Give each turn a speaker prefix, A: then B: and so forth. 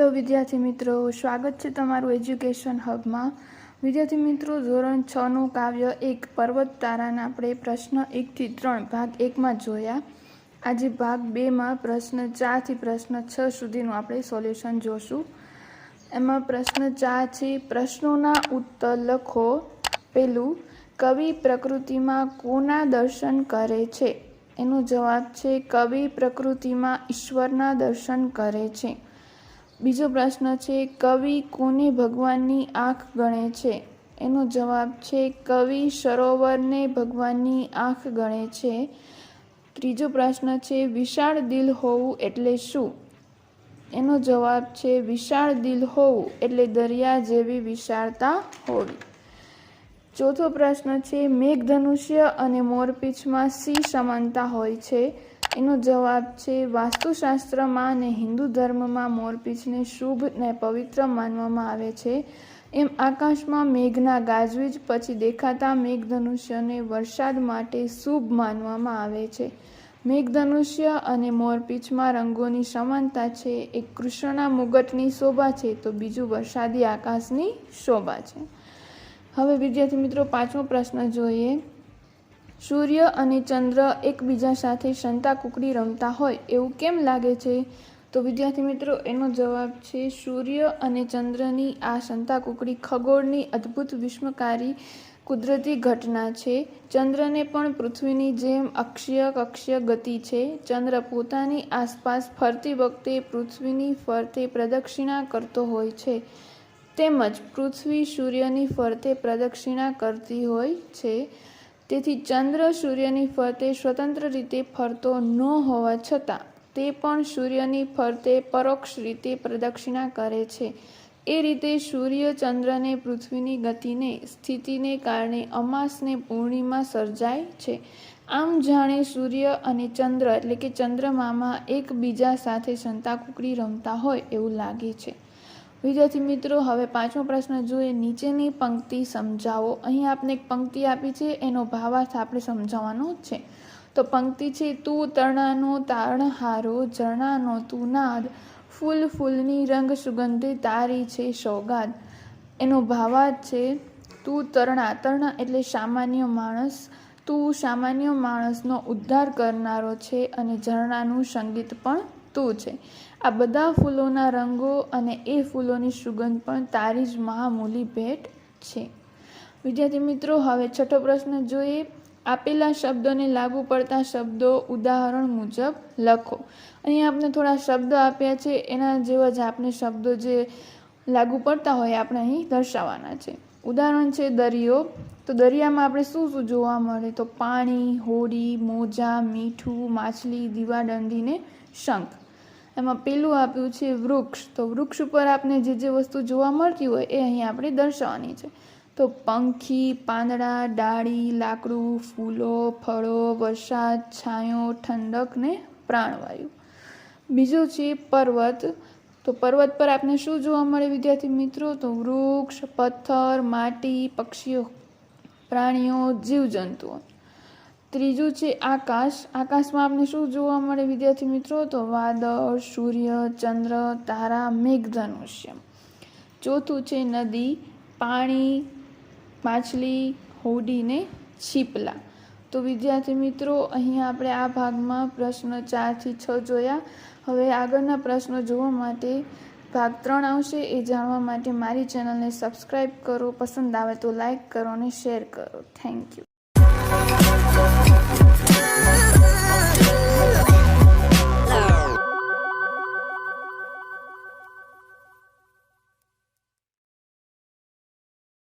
A: Hello વિદ્યાર્થી મિત્રો, સ્વાગત છે તમારું એજ્યુકેશન હબમાં। વિદ્યાર્થી મિત્રો, ધોરણ 6નું કાવ્ય 1 પર્વત તારાના આપણે પ્રશ્ન 1 થી 3 ભાગ 1માં જોયા। આજે ભાગ 2માં પ્રશ્ન 4 થી પ્રશ્ન 6 સુધીનું આપણે સોલ્યુશન જોશું। એમાં પ્રશ્ન 4 છે, પ્રશ્નોના ઉત્તર લખો। પહેલું, કવિ પ્રકૃતિમાં કોના દર્શન કરે છે? એનો જવાબ છે કવિ પ્રકૃતિમાં ઈશ્વરના દર્શન કરે છે। બીજો પ્રશ્ન છે, કવિ કોને ભગવાનની આંખ ગણે છે? એનો જવાબ છે કવિ સરોવરને ભગવાનની આંખ ગણે છે। ત્રીજો પ્રશ્ન છે, વિશાળ દિલ હોવું એટલે શું? એનો જવાબ છે વિશાળ દિલ હોવું એટલે દરિયા જેવી વિશાળતા હોવી। ચોથો પ્રશ્ન છે, મેઘધનુષ્ય અને મોરપીંછમાં શી સમાનતા હોય છે? એનો જવાબ છે વાસ્તુશાસ્ત્રમાં અને હિન્દુ ધર્મમાં મોરપીંછને શુભ ને પવિત્ર માનવામાં આવે છે, એમ આકાશમાં મેઘના ગાજવીજ પછી દેખાતા મેઘધનુષ્યને વરસાદ માટે શુભ માનવામાં આવે છે। મેઘધનુષ્ય અને મોરપીંછમાં રંગોની સમાનતા છે। એક કૃષ્ણના મુગટની શોભા છે તો બીજું વરસાદી આકાશની શોભા છે। હવે વિદ્યાર્થી મિત્રો, પાંચમો પ્રશ્ન જોઈએ। સૂર્ય અને ચંદ્ર એકબીજા સાથે સંતાકૂકડી રમતા હોય એવું કેમ લાગે છે? તો વિદ્યાર્થી મિત્રો, એનો જવાબ છે સૂર્ય અને ચંદ્રની આ સંતાકૂકડી ખગોળની અદ્ભુત વિસ્મયકારી કુદરતી ઘટના છે। ચંદ્રને પણ પૃથ્વીની જેમ અક્ષીય ગતિ છે। ચંદ્ર પોતાની આસપાસ ફરતી વખતે પૃથ્વીની ફરતે પ્રદક્ષિણા કરતો હોય છે, તેમજ પૃથ્વી સૂર્યની ફરતે પ્રદક્ષિણા કરતી હોય છે। તેથી ચંદ્ર સૂર્યની ફરતે સ્વતંત્ર રીતે ફરતો ન હોવા છતાં તે પણ સૂર્યની ફરતે પરોક્ષ રીતે પ્રદક્ષિણા કરે છે। એ રીતે સૂર્ય, ચંદ્ર ને પૃથ્વીની ગતિને સ્થિતિને કારણે અમાસ ને પૂર્ણિમા સર્જાય છે। આમ જાણે સૂર્ય અને ચંદ્ર એટલે કે ચંદ્રમામાં એકબીજા સાથે સંતાકૂકડી રમતા હોય એવું લાગે છે। વિદ્યાર્થી મિત્રો, હવે પાંચમો પ્રશ્ન જોઈએ। નીચેની પંક્તિ સમજાવો। અહીં આપણે એક પંક્તિ આપી છે, એનો ભાવાર્થ આપણે સમજાવવાનો છે। તો પંક્તિ છે, તું તરણાનો તારણહારો, ઝરણાનો તું નાદ, ફૂલ ફૂલની રંગ સુગંધે તારી છે સોગાદ। એનો ભાવાર્થ છે, તું તરણા એટલે સામાન્ય માણસ, તું સામાન્ય માણસનો ઉદ્ધાર કરનારો છે અને ઝરણાનું સંગીત પણ તું છે। આ બધા ફૂલોના રંગો અને એ ફૂલોની સુગંધ પણ તારી જ મહામૂલી ભેટ છે। વિદ્યાર્થી મિત્રો, હવે છઠ્ઠો પ્રશ્ન જોઈએ। આપેલા શબ્દોને લાગુ પડતા શબ્દો ઉદાહરણ મુજબ લખો। અહીં આપણે થોડા શબ્દો આપ્યા છે, એના જેવા જ આપણે શબ્દો જે લાગુ પડતા હોય આપણે અહીં દર્શાવવાના છે। ઉદાહરણ છે દરિયો। તો દરિયામાં આપણે શું શું જોવા મળે? તો પાણી, હોડી, મોજા, મીઠું, માછલી, દીવાદંડી ને શંખ। એમાં પેલું આપ્યું છે વૃક્ષ। તો વૃક્ષ ઉપર આપણે જે વસ્તુ જોવા મળતી હોય એ અહીં આપણે દર્શાવવાની છે। તો પંખી, પાંદડા, ડાળી, લાકડું, ફૂલો, ફળો, વરસાદ, છાંયો, ઠંડક ને પ્રાણવાયુ। બીજું છે પર્વત। તો પર્વત પર આપણે શું જોવા મળે વિદ્યાર્થી મિત્રો? તો વૃક્ષ, પથ્થર, માટી, પક્ષીઓ, પ્રાણીઓ, જીવજંતુઓ। ત્રીજું છે આકાશ। આકાશમાં આપણે શું જોવા મળે વિદ્યાર્થી મિત્રો? તો વાદળ, સૂર્ય, ચંદ્ર, તારા, મેઘધનુષ્ય। ચોથું છે નદી, પાણી, માછલી, હોડી ને છીપલા। તો વિદ્યાર્થી મિત્રો, અહીં આપણે આ ભાગમાં પ્રશ્ન 4 થી 6 જોયા। હવે આગળના પ્રશ્નો જોવા માટે ભાગ 3 આવશે, એ જાણવા માટે મારી ચેનલને સબસ્ક્રાઈબ કરો, પસંદ આવે તો લાઈક કરો અને શેર કરો। Thank you.